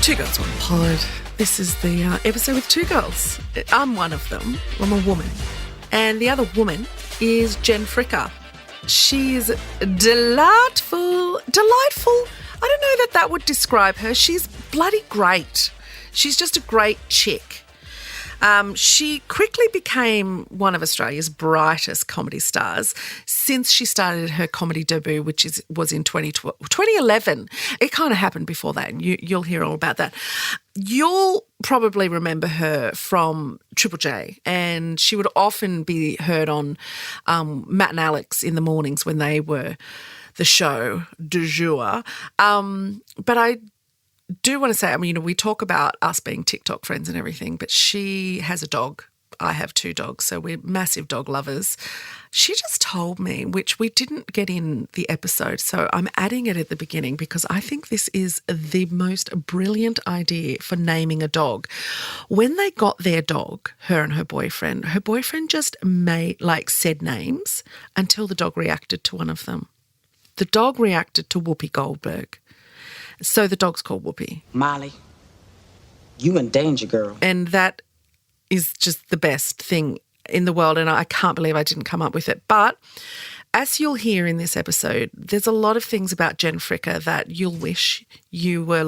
Two Girls, One Pod. This is the episode with two girls. I'm one of them. I'm a woman. And the other woman is Jen Fricker. She's delightful. I don't know that would describe her. She's bloody great. She's just a great chick. She quickly became one of Australia's brightest comedy stars since she started her comedy debut, which was in 2011. It kind of happened before that, and you'll hear all about that. You'll probably remember her from Triple J, and she would often be heard on Matt and Alex in the mornings when they were the show du jour. But I do want to say, we talk about us being TikTok friends and everything, but she has a dog. I have two dogs, so we're massive dog lovers. She just told me, which we didn't get in the episode, so I'm adding it at the beginning because I think this is the most brilliant idea for naming a dog. When they got their dog, her and her boyfriend just said names until the dog reacted to one of them. The dog reacted to Whoopi Goldberg. So the dog's called Whoopi. Molly, you in danger, girl. And that is just the best thing in the world, and I can't believe I didn't come up with it. But as you'll hear in this episode, there's a lot of things about Jen Fricker that you'll wish you were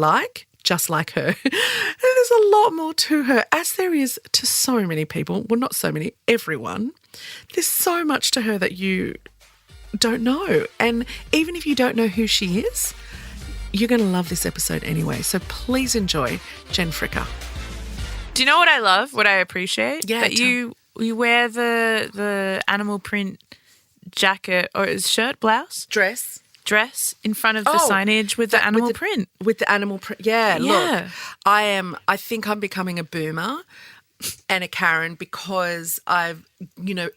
just like her. And there's a lot more to her, as there is to so many people. Well, not so many, everyone. There's so much to her that you don't know. And even if you don't know who she is, you're going to love this episode anyway. So please enjoy Jen Fricker. Do you know what I love, what I appreciate? Yeah. That you wear the animal print jacket or is shirt, blouse? Dress in front of the signage with the animal print. With the animal print. Yeah, look. I think I'm becoming a boomer and a Karen because I've,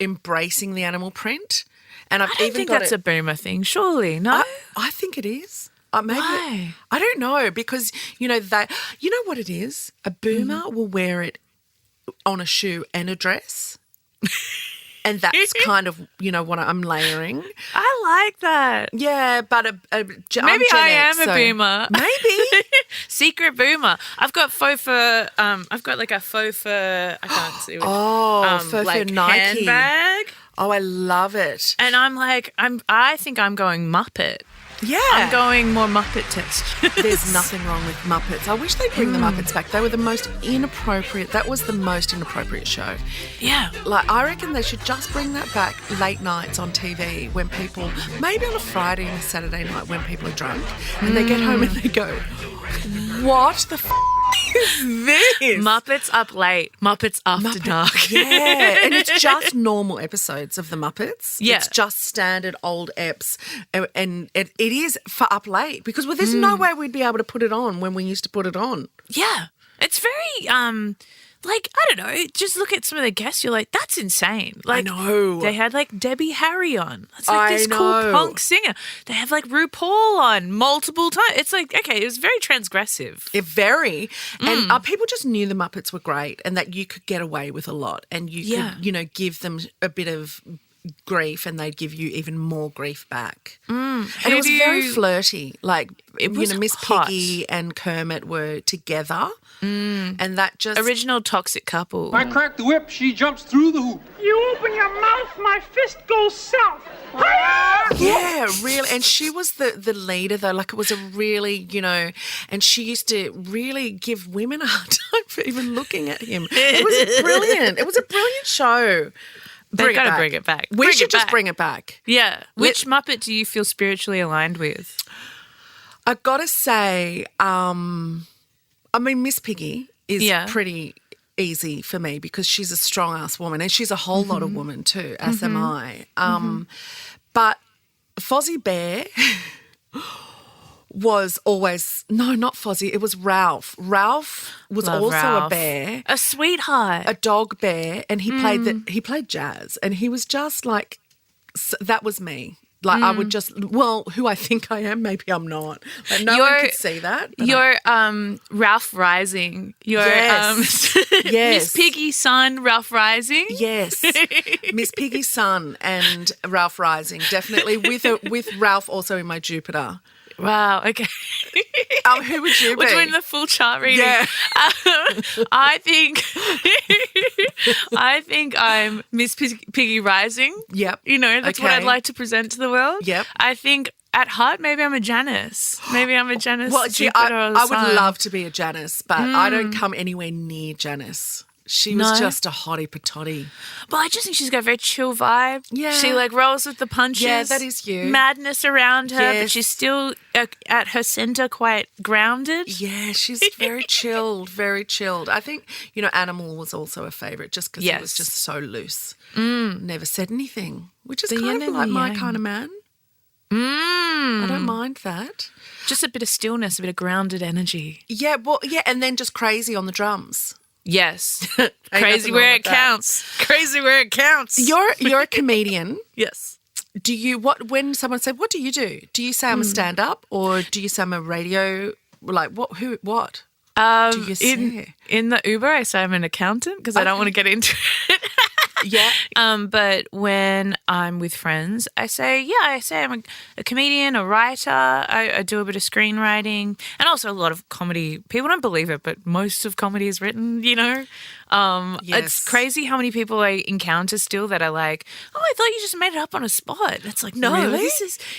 embracing the animal print. And I don't think that's a boomer thing, surely, no? I think it is. Maybe. Why? I don't know because, you know what it is? A boomer will wear it on a shoe and a dress. And that's kind of, what I'm layering. I like that. Yeah, but maybe I am a boomer. Maybe. Secret boomer. I've got faux fur, I've got like a faux fur, I can't see what. Faux fur Nike. Handbag. Oh, I love it. And I think I'm going Muppet. Yeah. I'm going more Muppet texture. There's nothing wrong with Muppets. I wish they'd bring the Muppets back. They were the most inappropriate. That was the most inappropriate show. Yeah. I reckon they should just bring that back late nights on TV when people, maybe on a Friday and a Saturday night when people are drunk and they get home and they go, what the is this? Muppets up late. Muppets after dark. Yeah. And it's just normal episodes of the Muppets. Yeah. It's just standard old eps. And it is for up late because there's no way we'd be able to put it on when we used to put it on. Yeah. It's very, I don't know, just look at some of the guests, you're like, that's insane. I know. They had Debbie Harry on. It's this cool punk singer. They have RuPaul on multiple times. It's okay, it was very transgressive. Very. And people just knew the Muppets were great and that you could get away with a lot and you could, give them a bit of grief and they'd give you even more grief back. And it was very flirty. Miss hot. Piggy and Kermit were together. And that just... Original toxic couple. I crack the whip, she jumps through the hoop. You open your mouth, my fist goes south. Yeah, really. And she was the leader, though. It was a really, and she used to really give women a hard time for even looking at him. It was brilliant. It was a brilliant show. They've got to bring it back. We should just bring it back. Yeah. Which Muppet do you feel spiritually aligned with? I've got to say, Miss Piggy is pretty easy for me because she's a strong-ass woman and she's a whole lot of woman too, as am I. But Fozzie Bear was always – no, not Fozzie. It was Ralph. Ralph was Love also Ralph. a bear. A sweetheart. A dog bear, and he played jazz and he was just that was me. I would just, who I think I am, maybe I'm not. No one could see that. You're Ralph Rising. You're yes. Miss Piggy's son, Ralph Rising. Yes. Miss Piggy's son and Ralph Rising, definitely with Ralph also in my Jupiter. Wow. Okay. Who would you be? We're doing the full chart reading. Yeah. I think I'm Miss Piggy Rising. Yep. You know, that's what Okay. I'd like to present to the world. Yep. I think at heart, maybe I'm a Janice. Maybe I'm a Janice. Well, see, Jupiter or I would Sun. love to be a Janice, but I don't come anywhere near Janice. She was No. just a hottie patotty. But I just think she's got a very chill vibe. Yeah. She like rolls with the punches. Yeah, that is you. Madness around her, Yes. but she's still at her center quite grounded. Yeah, she's very chilled, very chilled. I think, Animal was also a favourite just because he was Yes. just so loose. Never said anything, which is The yin kind of and like the my yang. kind of man. I don't mind that. Just a bit of stillness, a bit of grounded energy. Yeah, and then just crazy on the drums. Yes. Ain't Crazy nothing where wrong it with that. counts. Crazy where it counts. You're a comedian. Yes. When someone said, what do you do? Do you say I'm a stand-up or do you say I'm a radio, like what do you say? In the Uber, I say I'm an accountant because I don't want to get into it. Yeah. But when I'm with friends, I say I'm a comedian, a writer. I do a bit of screenwriting and also a lot of comedy. People don't believe it, but most of comedy is written, Yes. It's crazy how many people I encounter still that are like, oh, I thought you just made it up on a spot. It's like, no, Really?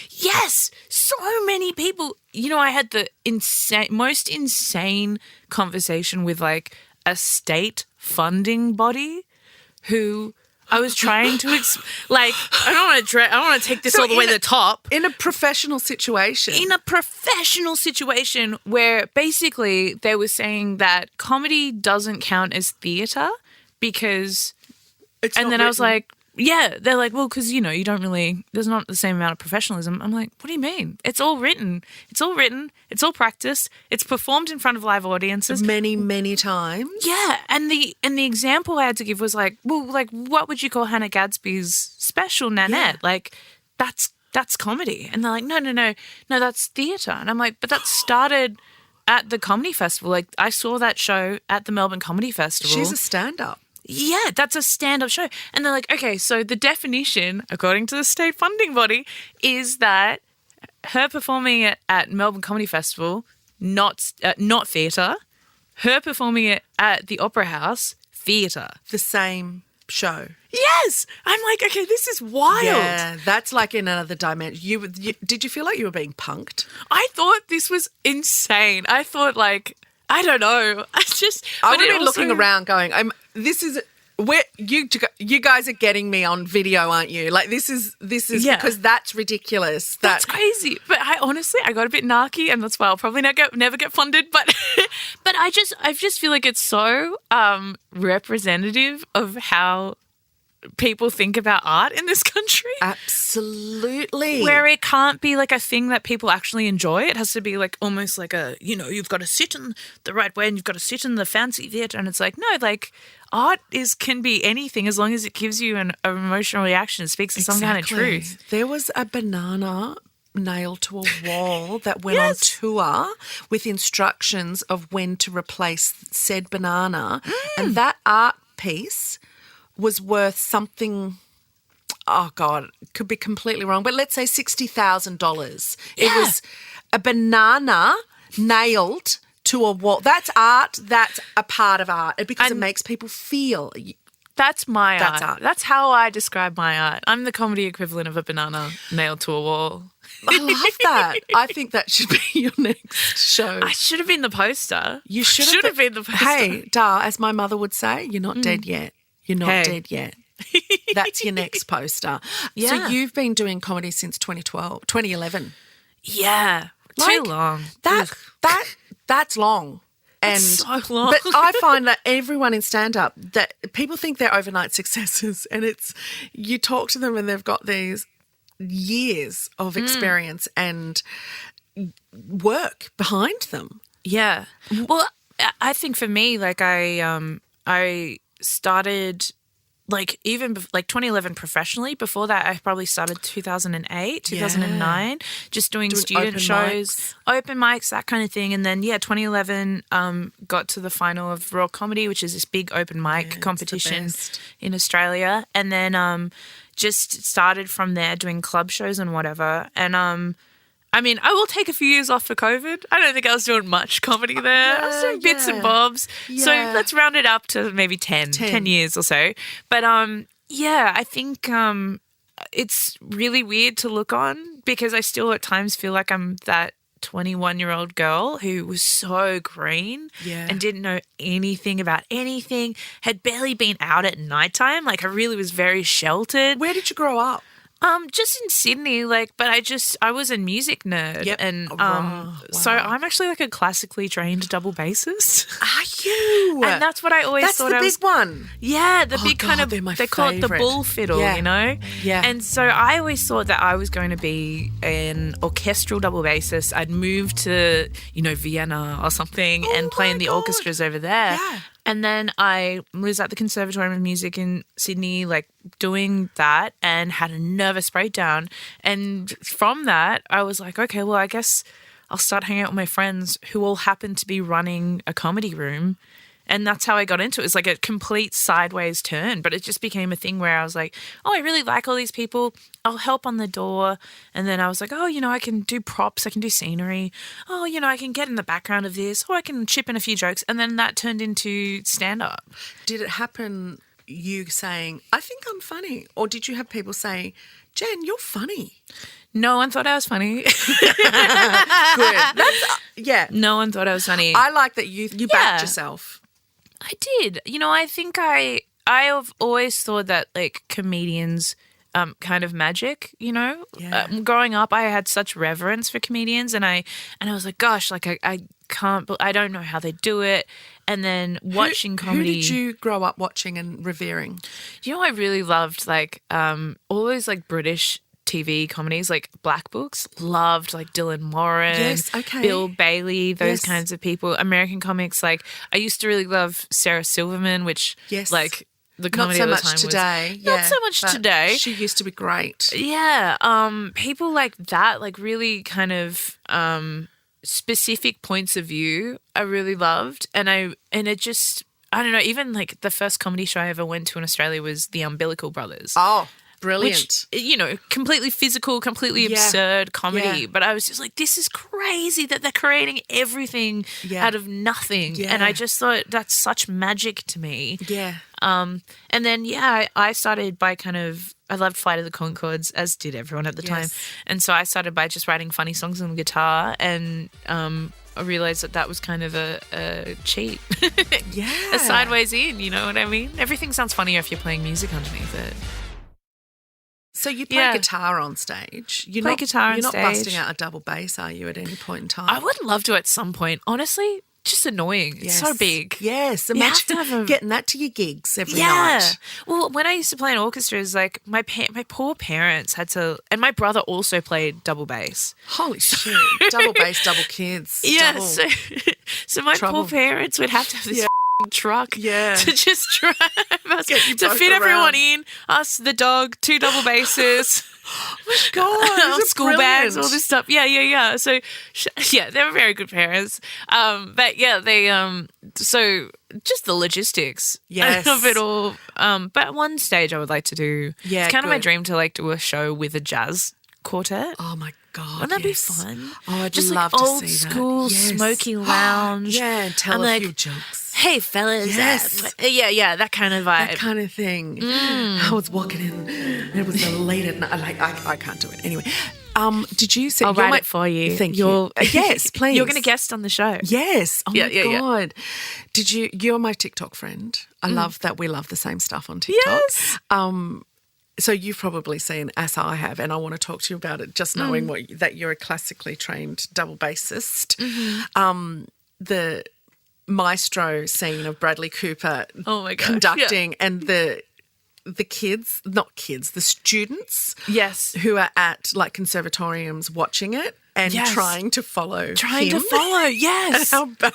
yes, so many people. I had the most insane conversation with like a state funding body who I was trying to I don't want to take this all the way to the top. In a professional situation. In a professional situation where basically they were saying that comedy doesn't count as theatre because It's and not then I was written. like, yeah, they're like, well, because, you don't really, there's not the same amount of professionalism. I'm like, what do you mean? It's all written. It's all written. It's all practiced. It's performed in front of live audiences. many, many times. Yeah. And the example I had to give was like, well, like, what would you call Hannah Gadsby's special, Nanette? Yeah. Like, that's comedy. And they're like, no, that's theatre. And I'm like, but that started at the comedy festival. Like, I saw that show at the Melbourne Comedy Festival. She's a stand-up. Yeah, that's a stand-up show. And they're like, okay, so the definition, according to the state funding body, is that her performing it at Melbourne Comedy Festival, not theatre, her performing it at the Opera House, theatre. The same show. Yes! I'm like, okay, this is wild. Yeah, that's like in another dimension. Did you feel like you were being punked? I thought this was insane. I thought like, I don't know. I would have been looking around going, this is where you guys are getting me on video, aren't you? Like this is Yeah. because that's ridiculous. That's crazy. But I got a bit narky, and that's why I'll probably never get funded. But but I just feel like it's so representative of how people think about art in this country. Absolutely. Where it can't be like a thing that people actually enjoy. It has to be like almost like you've got to sit in the right way and you've got to sit in the fancy theatre. And it's like, no, like art can be anything as long as it gives you an emotional reaction. It speaks to some kind of truth. There was a banana nailed to a wall that went Yes. on tour with instructions of when to replace said banana. And that art piece was worth something, oh God, could be completely wrong, but let's say $60,000. It Yeah. was a banana nailed to a wall. That's art. That's a part of art because it And- makes people feel. That's my That's art. art. That's how I describe my art. I'm the comedy equivalent of a banana nailed to a wall. I love that. I think that should be your next show. I should have been the poster. You should have been the poster. Hey, Da, as my mother would say, you're not dead yet. You're not Hey. dead yet. That's your next poster. Yeah. So you've been doing comedy since 2011. Yeah. Too Like, long. That's long. And so long. But I find that everyone in stand-up, that people think they're overnight successes, and it's you talk to them and they've got these years of experience and work behind them. Yeah. Well, I think for me, like I started like even like 2011 professionally. Before that, I probably started 2008, 2009, just doing student open shows, open mics, that kind of thing. And then 2011 got to the final of Raw Comedy, which is this big open mic competition best. in Australia, and then just started from there doing club shows and whatever. And I mean, I will take a few years off for COVID. I don't think I was doing much comedy there. I was doing bits and bobs. So let's round it up to maybe 10 years or so. But I think it's really weird to look on because I still at times feel like I'm that 21-year-old girl who was so green and didn't know anything about anything, had barely been out at nighttime. Like I really was very sheltered. Where did you grow up? Just in Sydney, but I was a music nerd, and so I'm actually like a classically trained double bassist. Are you? And that's what I always thought. That's the big one. Yeah, the big kind of they call it the bull fiddle, you know. Yeah. And so I always thought that I was going to be an orchestral double bassist. I'd move to Vienna or something and play in the orchestras over there. Yeah. And then I was at the Conservatorium of Music in Sydney, doing that, and had a nervous breakdown. And from that, I was like, okay, well, I guess I'll start hanging out with my friends who all happen to be running a comedy room. And that's how I got into it. It's like a complete sideways turn, but it just became a thing where I was like, oh, I really like all these people. I'll help on the door. And then I was like, oh, I can do props. I can do scenery. Oh, I can get in the background of this. Oh, I can chip in a few jokes. And then that turned into stand-up. Did it happen you saying, I think I'm funny? Or did you have people say, Jen, you're funny? No one thought I was funny. Good. No one thought I was funny. I like that you backed yourself. I did. I think I have always thought that comedians kind of magic, growing up I had such reverence for comedians and I was like, gosh, I can't, I don't know how they do it. And then watching comedy. Who did you grow up watching and revering? I really loved all those British TV comedies, Black Books. Loved Dylan Moran, yes, okay. Bill Bailey, those kinds of people. American comics, I used to really love Sarah Silverman, which the comedy not so of the time much today. was not so much today. She used to be great. Yeah, people like that, really kind of specific points of view, I really loved, and it just, I don't know. Even the first comedy show I ever went to in Australia was the Umbilical Brothers. Oh. Brilliant. Which, completely physical, completely absurd comedy. Yeah. But I was just like, this is crazy that they're creating everything out of nothing. Yeah. And I just thought that's such magic to me. Yeah. And then, I started by I loved Flight of the Conchords, as did everyone at the time. And so I started by just writing funny songs on the guitar and I realised that was kind of a cheat. A sideways in, you know what I mean? Everything sounds funnier if you're playing music underneath it. So you play guitar on stage. You're not busting out a double bass, are you, at any point in time? I would love to at some point. Honestly, just annoying. It's so big. Yes. Imagine getting that to your gigs every night. Well, when I used to play in orchestras, my poor parents had to, and my brother also played double bass. Holy shit. Double bass, double kids. Yeah. Double So my poor parents would have to have this truck to just drive us to fit everyone in, us, the dog, 2 double basses. Oh my God, school bags, all this stuff. Yeah. So, they were very good parents. But they, so just the logistics of it all. But at one stage I would like to do, it's kind of my dream to do a show with a jazz quartet. Oh my God, wouldn't that be fun? Oh, I'd just love to old see that. school smoky lounge. And tell a few jokes. Hey, fellas. Yes. That kind of vibe. That kind of thing. I was walking in. It was late at night. I can't do it. Anyway, did you see? I'll write it for you. Thank you. Yes, please. You're going to guest on the show. Yes. Oh, my God. Did you? You're my TikTok friend. I love that we love the same stuff on TikTok. Yes. So you've probably seen, as I have, and I want to talk to you about it, just knowing that you're a classically trained double bassist. The maestro scene of Bradley Cooper conducting and the kids, not kids, the students who are at conservatoriums watching it and trying to follow yes. And how bad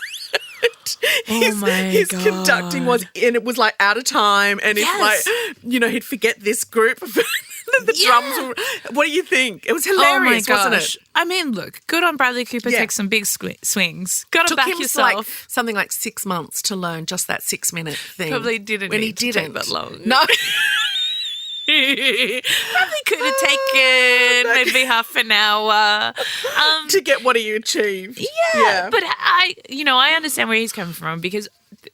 his conducting was, and it was out of time, and it's he'd forget this group. The drums were, what do you think? It was hilarious, wasn't it? I mean, look, good on Bradley Cooper. Takes some big swings. Got to back yourself. Something like 6 months to learn just that 6-minute thing. Probably didn't when need he to didn't take that long. No. Probably could have taken maybe half an hour. To get what do you achieve? Yeah, but I understand where he's coming from because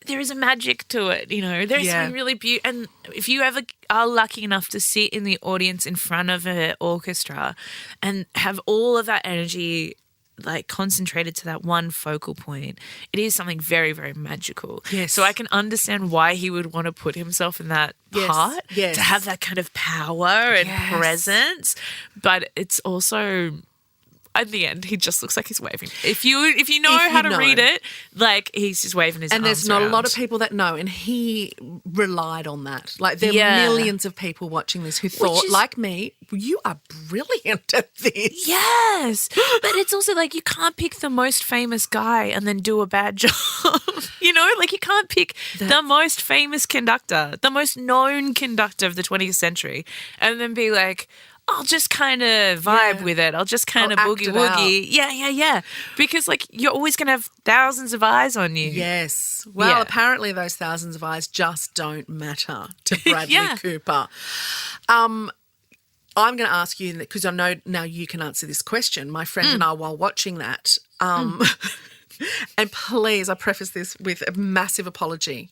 there is a magic to it, There's something really beautiful. And if you ever are lucky enough to sit in the audience in front of an orchestra and have all of that energy like concentrated to that one focal point, it is something very, very magical. Yes. So I can understand why he would want to put himself in that part to have that kind of power and presence. But it's also, at the end, he just looks like he's waving. If you know how to read it, like he's just waving his arms. And there's not around. a lot of people that know, and he relied on that. Like there are millions of people watching this who thought, like me, you are brilliant at this. Yes, but it's also like you can't pick the most famous guy and then do a bad job. Like you can't pick the most famous conductor, the most known conductor of the 20th century, and then be like, I'll just kind of vibe with it. I'll just kind of boogie woogie. Yeah. Because like you're always going to have thousands of eyes on you. Yes. Well, apparently those thousands of eyes just don't matter to Bradley Cooper. I'm going to ask you, because I know now you can answer this question. My friend and I, while watching that, and please, I preface this with a massive apology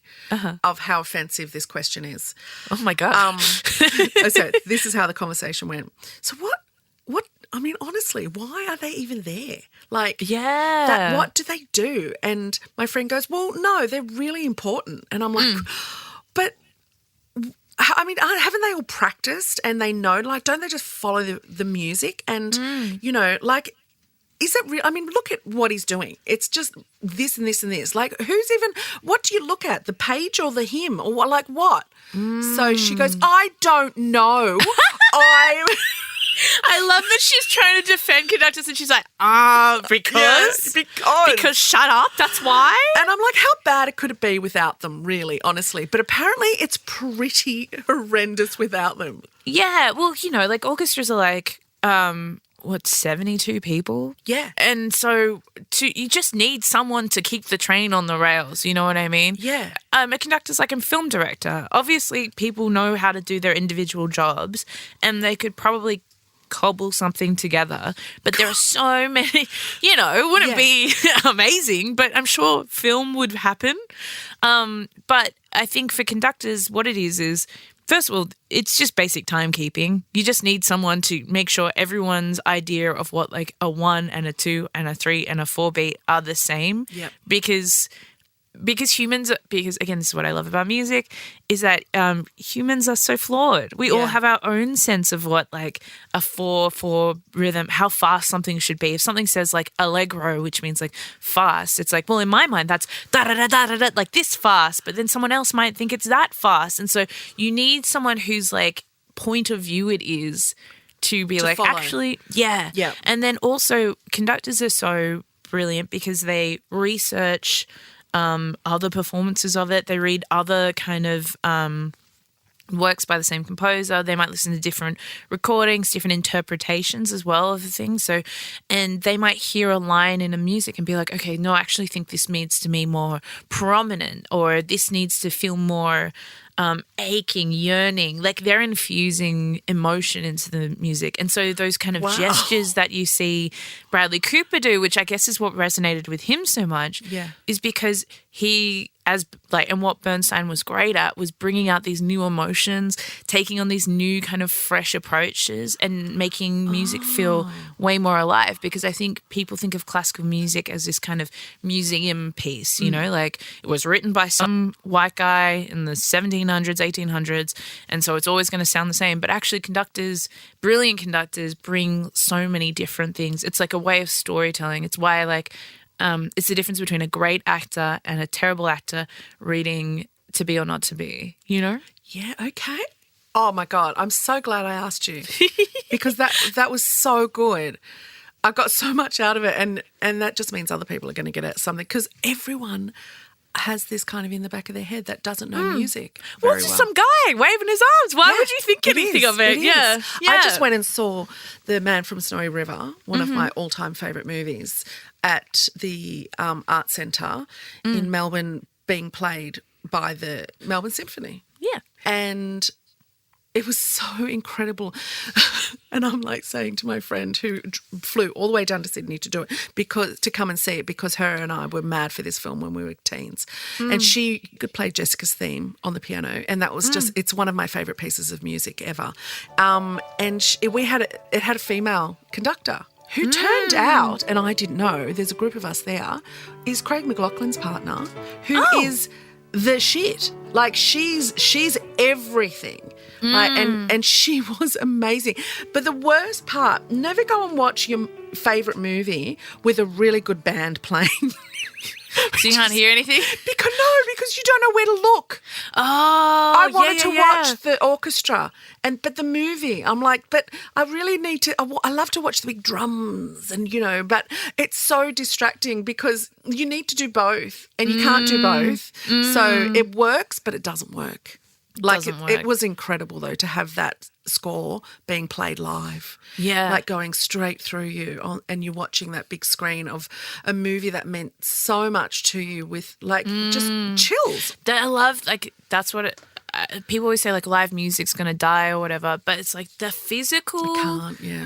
of how offensive this question is. Oh, my God. So this is how the conversation went. So what, I mean, honestly, why are they even there? Like, what do they do? And my friend goes, well, no, they're really important. And I'm like, but I mean, haven't they all practiced and they know, like, don't they just follow the music? And, like, is it real? I mean, look at what he's doing. It's just this and this and this. Like, what do you look at? The page or the hymn or what, like what? So she goes, I don't know. I love that she's trying to defend conductors and she's like, because shut up, that's why. And I'm like, how bad it could it be without them, really, honestly? But apparently it's pretty horrendous without them. Yeah, well, like orchestras are like, 72 people? Yeah. And so you just need someone to keep the train on the rails, you know what I mean? Yeah. A conductor's like a film director. Obviously, people know how to do their individual jobs and they could probably cobble something together. But there are so many, it wouldn't be amazing, but I'm sure film would happen. But I think for conductors, what it is first of all, it's just basic timekeeping. You just need someone to make sure everyone's idea of what like a 1 and a 2 and a 3 and a 4 beat are the same. Yep. Because again, this is what I love about music, is that humans are so flawed. We all have our own sense of what like a 4/4 rhythm, how fast something should be. If something says like allegro, which means like fast, it's like, well, in my mind, that's da-da-da-da-da-da, like this fast, but then someone else might think it's that fast. And so you need someone whose like point of view it is to be like, follow. Actually, yeah. And then also conductors are so brilliant because they research other performances of it. They read other kind of works by the same composer. They might listen to different recordings, different interpretations as well of the thing. So, and they might hear a line in a music and be like, okay, no, I actually think this needs to be more prominent, or this needs to feel more aching, yearning, like they're infusing emotion into the music. And so those kind of gestures that you see Bradley Cooper do, which I guess is what resonated with him so much, is because he, and what Bernstein was great at was bringing out these new emotions, taking on these new kind of fresh approaches and making music feel way more alive. Because I think people think of classical music as this kind of museum piece, like it was written by some white guy in the 1700s, 1800s, and so it's always going to sound the same. But actually conductors, brilliant conductors, bring so many different things. It's like a way of storytelling. It's why it's the difference between a great actor and a terrible actor reading To Be or Not to Be, Yeah, okay. Oh, my God. I'm so glad I asked you because that was so good. I got so much out of it, and that just means other people are going to get at something because everyone has this kind of in the back of their head that doesn't know music very well. Some guy waving his arms. Why would you think anything of it? Yeah. I just went and saw The Man from Snowy River, one of my all-time favourite movies, at the Art Centre in Melbourne, being played by the Melbourne Symphony. Yeah. And It was so incredible. And I'm like saying to my friend who flew all the way down to Sydney to do it, to come and see it, because her and I were mad for this film when we were teens. And she could play Jessica's theme on the piano, and that was just, it's one of my favourite pieces of music ever. And it had a female conductor who turned out, and I didn't know, there's a group of us there, is Craig McLaughlin's partner, who is the shit. Like, she's everything. Like, and she was amazing. But the worst part, never go and watch your favourite movie with a really good band playing. So you can't hear anything? Because you don't know where to look. Oh, I wanted to watch the orchestra, but the movie, I'm like, but I really need to. I love to watch the big drums, and but it's so distracting because you need to do both, and you can't do both. So it works, but it doesn't work. It was incredible though to have that score being played live. Yeah. Like going straight through you and you're watching that big screen of a movie that meant so much to you with just chills. I love, that's what people always say, live music's going to die or whatever, but it's the physical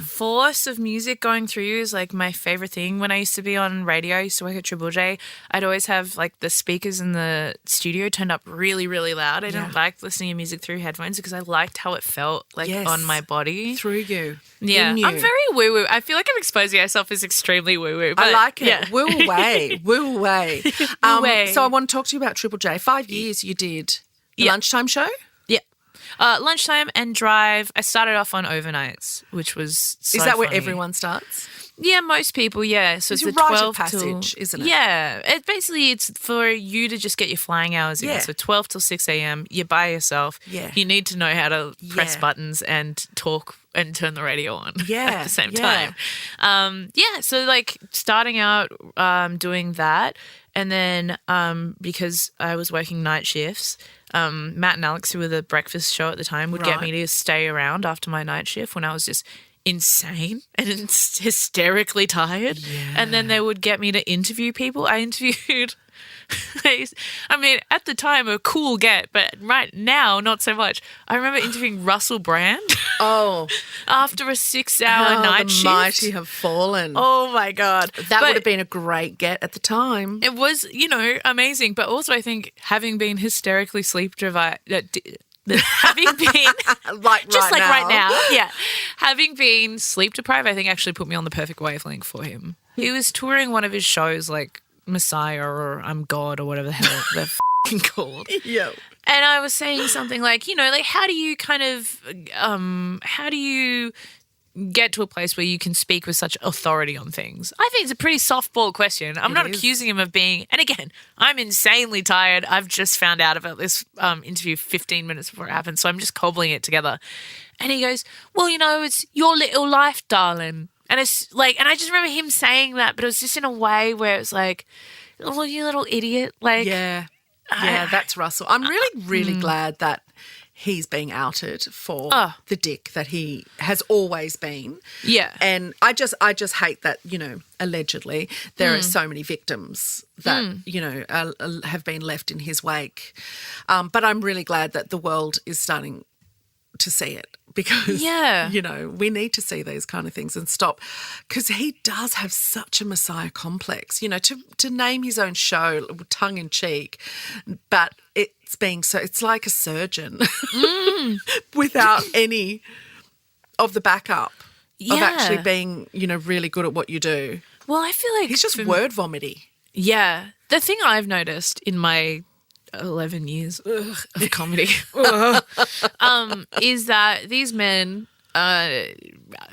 force of music going through you is my favourite thing. When I used to be on radio, I used to work at Triple J, I'd always have the speakers in the studio turned up really, really loud. I didn't like listening to music through headphones because I liked how it felt on my body. Through you. Yeah. In you. I'm very woo-woo. I feel like I'm exposing myself as extremely woo-woo. I like it. Yeah. Woo away. Woo away. So I want to talk to you about Triple J. 5 years you did. Lunchtime show? Yeah. Lunchtime and drive. I started off on overnights, which was so Is that where funny. Everyone starts? Yeah, most people, yeah. So it's a rite 12 of passage, isn't it? Yeah. It's for you to just get your flying hours in. Yeah. So 12 till 6 a.m, you're by yourself. Yeah. You need to know how to press buttons and talk and turn the radio on at the same time. So starting out doing that, and then because I was working night shifts, Matt and Alex, who were the breakfast show at the time, would get me to stay around after my night shift when I was just insane and hysterically tired. Yeah. And then they would get me to interview people. I interviewed, at the time, a cool get, but right now, not so much. I remember interviewing Russell Brand. Oh. After a 6-hour night shift. The mighty have fallen. Oh, my God. That would have been a great get at the time. It was, amazing. But also I think having been hysterically sleep deprived, having been right now, having been sleep deprived, I think actually put me on the perfect wavelength for him. He was touring one of his shows like Messiah or I'm God or whatever the hell they're f***ing called. Yeah. And I was saying something how do you kind of how do you get to a place where you can speak with such authority on things? I think it's a pretty softball question. I'm not accusing him of being, and again, I'm insanely tired. I've just found out about this interview 15 minutes before it happened, so I'm just cobbling it together. And he goes, well, it's your little life, darling. And it's and I just remember him saying that, but it was just in a way where it's oh, you little idiot. Yeah, that's Russell. I'm really, really glad that he's being outed for the dick that he has always been. Yeah. And I just hate that, allegedly there are so many victims that, have been left in his wake. But I'm really glad that the world is starting to see it because, we need to see these kind of things and stop, because he does have such a messiah complex, to name his own show tongue in cheek, but it's like a surgeon without any of the backup of actually being, really good at what you do. Well, I feel like he's just word vomity. Yeah. The thing I've noticed in my 11 years of comedy is that these men are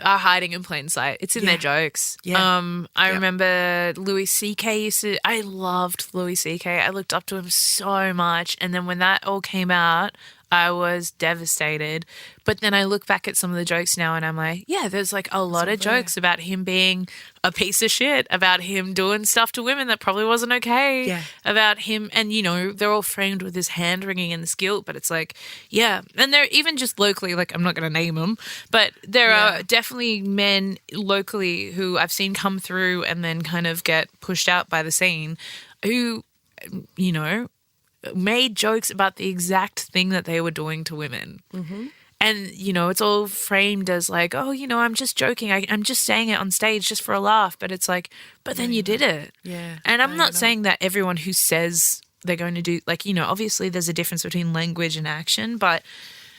hiding in plain sight. It's in their jokes. Yeah. I remember Louis C.K. I loved Louis C.K. I looked up to him so much. And then when that all came out, I was devastated. But then I look back at some of the jokes now and I'm like, there's a lot of jokes about him being a piece of shit, about him doing stuff to women that probably wasn't okay, about him. And, they're all framed with this hand-wringing and this guilt, but it's and they're even just locally, I'm not going to name them, but there are definitely men locally who I've seen come through and then kind of get pushed out by the scene who, made jokes about the exact thing that they were doing to women. Mm-hmm. And, you know, it's all framed as like, oh, you know, I'm just joking. I'm just saying it on stage just for a laugh. But it's like, but then you did it. Yeah. And I'm not saying that everyone who says they're going to do, like, you know, obviously there's a difference between language and action, but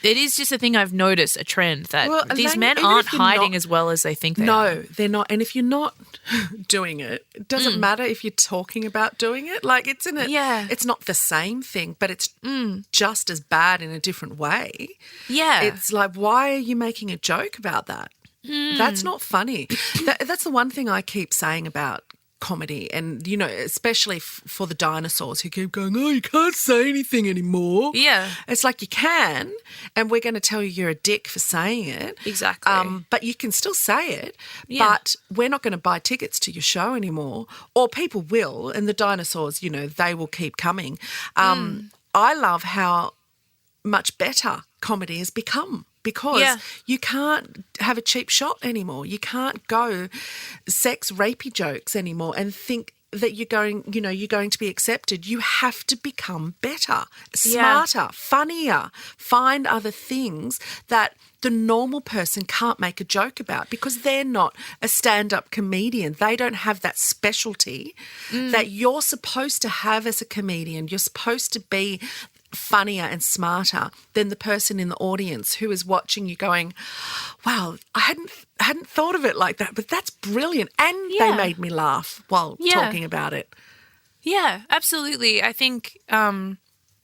it is just a thing I've noticed, a trend that these men aren't hiding as well as they think they are. No, they're not. And if you're not doing it, it doesn't matter if you're talking about doing it. Like it's it's not the same thing, but it's just as bad in a different way. Yeah. It's like, why are you making a joke about that? That's not funny. That's the one thing I keep saying about comedy, and you know, especially for the dinosaurs who keep going, oh, you can't say anything anymore. Yeah. It's like you can, and we're going to tell you you're a dick for saying it. Exactly. But you can still say it, Yeah. but we're not going to buy tickets to your show anymore, or people will, and the dinosaurs, you know, they will keep coming. I love how much better comedy has become. Because you can't have a cheap shot anymore. You can't go sex rapey jokes anymore and think that you're going to be accepted. You have to become better, smarter, funnier, find other things that the normal person can't make a joke about because they're not a stand-up comedian. They don't have that specialty that you're supposed to have as a comedian. You're supposed to be funnier and smarter than the person in the audience who is watching you going, wow, I hadn't thought of it like that, but that's brilliant. And they made me laugh while talking about it. Yeah, absolutely. I think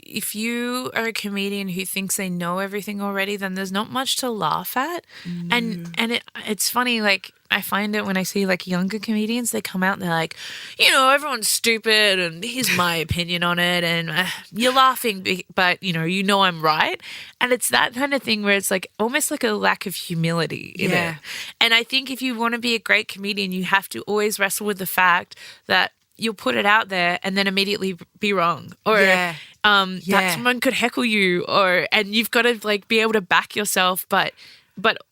if you are a comedian who thinks they know everything already, then there's not much to laugh at. And it's funny, like I find it when I see like younger comedians, they come out and they're like, you know, everyone's stupid and here's my opinion on it, and you're laughing, but you know I'm right. And it's that kind of thing where it's like almost like a lack of humility in it. And I think if you want to be a great comedian, you have to always wrestle with the fact that you'll put it out there and then immediately be wrong, or that someone could heckle you, and you've got to like be able to back yourself. But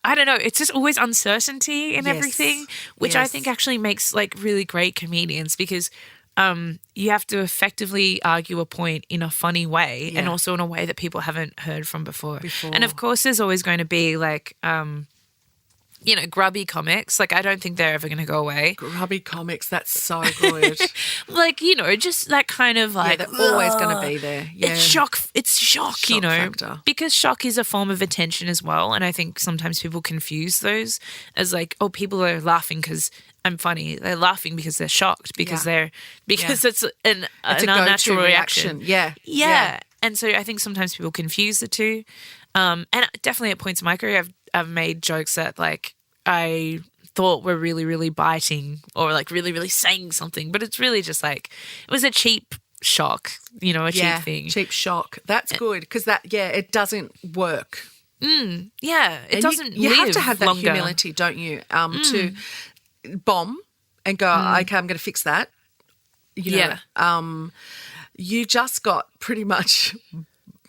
I don't know, it's just always uncertainty in everything, which I think actually makes like really great comedians, because you have to effectively argue a point in a funny way and also in a way that people haven't heard from before. And of course there's always going to be like you know, grubby comics. Like, I don't think they're ever going to go away. Grubby comics, that's so good. Like, you know, just that kind of like... Yeah, they're always going to be there. Yeah. It's shock, you know. Factor. Because shock is a form of attention as well. And I think sometimes people confuse those as like, oh, people are laughing because I'm funny. They're laughing because they're shocked, because it's an unnatural reaction. Yeah. And so I think sometimes people confuse the two. And definitely at points in my career, I've made jokes that like I thought were really, really biting, or like really, really saying something, but it's really just like it was a cheap shock, you know, cheap thing. Cheap shock. That's good, because it doesn't work. It doesn't. You have to live have that longer. humility, don't you? To bomb and go, okay, I'm going to fix that. You know, you just got pretty much.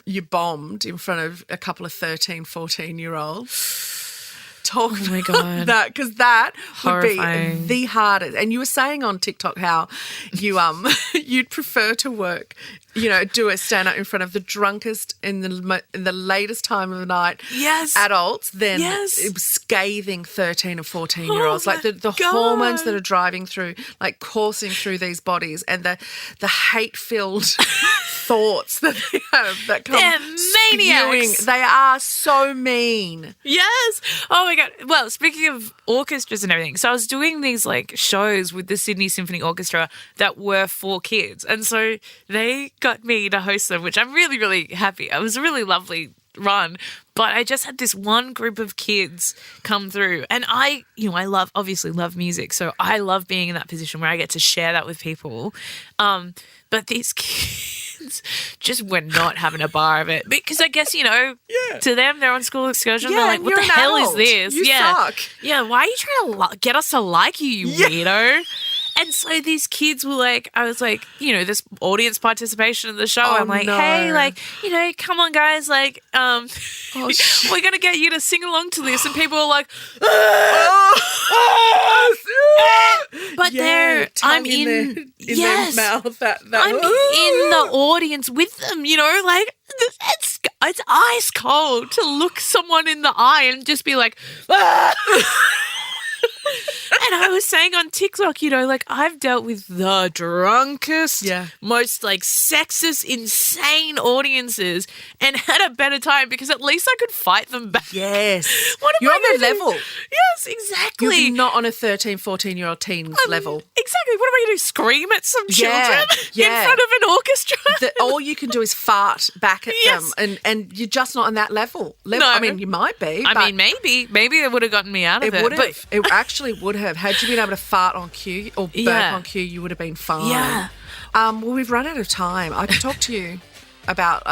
You bombed in front of a couple of 13, 14-year-olds. Talk oh my God. that, because that Horrifying. would be the hardest. And you were saying on TikTok how you you'd prefer to work, you know, do a stand-up in front of the drunkest in the latest time of the night adults than scathing 13 or 14-year-olds. Like the hormones that are driving through, like coursing through these bodies, and the hate-filled thoughts that they have that come maniacs. Spewing. They are so mean. Yes. Oh my God. Well, speaking of orchestras and everything, so I was doing these like shows with the Sydney Symphony Orchestra that were for kids, and so they got me to host them, which I'm really, really happy. It was a really lovely run, but I just had this one group of kids come through, and I obviously love music, so I love being in that position where I get to share that with people. But these kids just were not having a bar of it, because I guess, you know, to them, they're on school excursion. They're like, what the hell is this? You suck. Yeah. Why are you trying to get us to like you, weirdo? And so these kids were like, I was like, this audience participation in the show. Oh, I'm like, no. hey, come on, guys, we're going to get you to sing along to this. And people are like, but Yeah, I'm tongue in their mouth. I'm in the audience with them, it's ice cold to look someone in the eye and just be like, "Ah!" And I was saying on TikTok, I've dealt with the drunkest, most sexist, insane audiences and had a better time because at least I could fight them back. Yes. What am You're I on their gonna do? level. Yes, exactly. You're not on a 13, 14-year-old teen's level. Exactly. What am I going to do? Scream at some children in yeah. front of an orchestra? All you can do is fart back at Yes. them, and you're just not on that level. No. I mean, you might be. I but mean, maybe it would have gotten me out of it. it would but- have. It actually would have. Had you been able to fart on cue or burp Yeah. on cue, you would have been fine. Yeah. Well, we've run out of time. I could talk to you about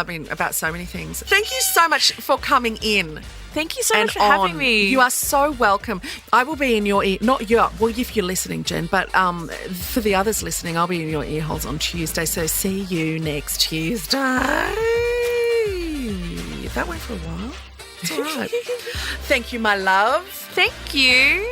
so many things. Thank you so much for coming in. Thank you so And much for having on. me. You are so welcome. I will be in your ear, not your, well, if you're listening, Jen, but for the others listening, I'll be in your ear holes on Tuesday. So see you next Tuesday. That went for a while. It's all right. Thank you, my love. Thank you.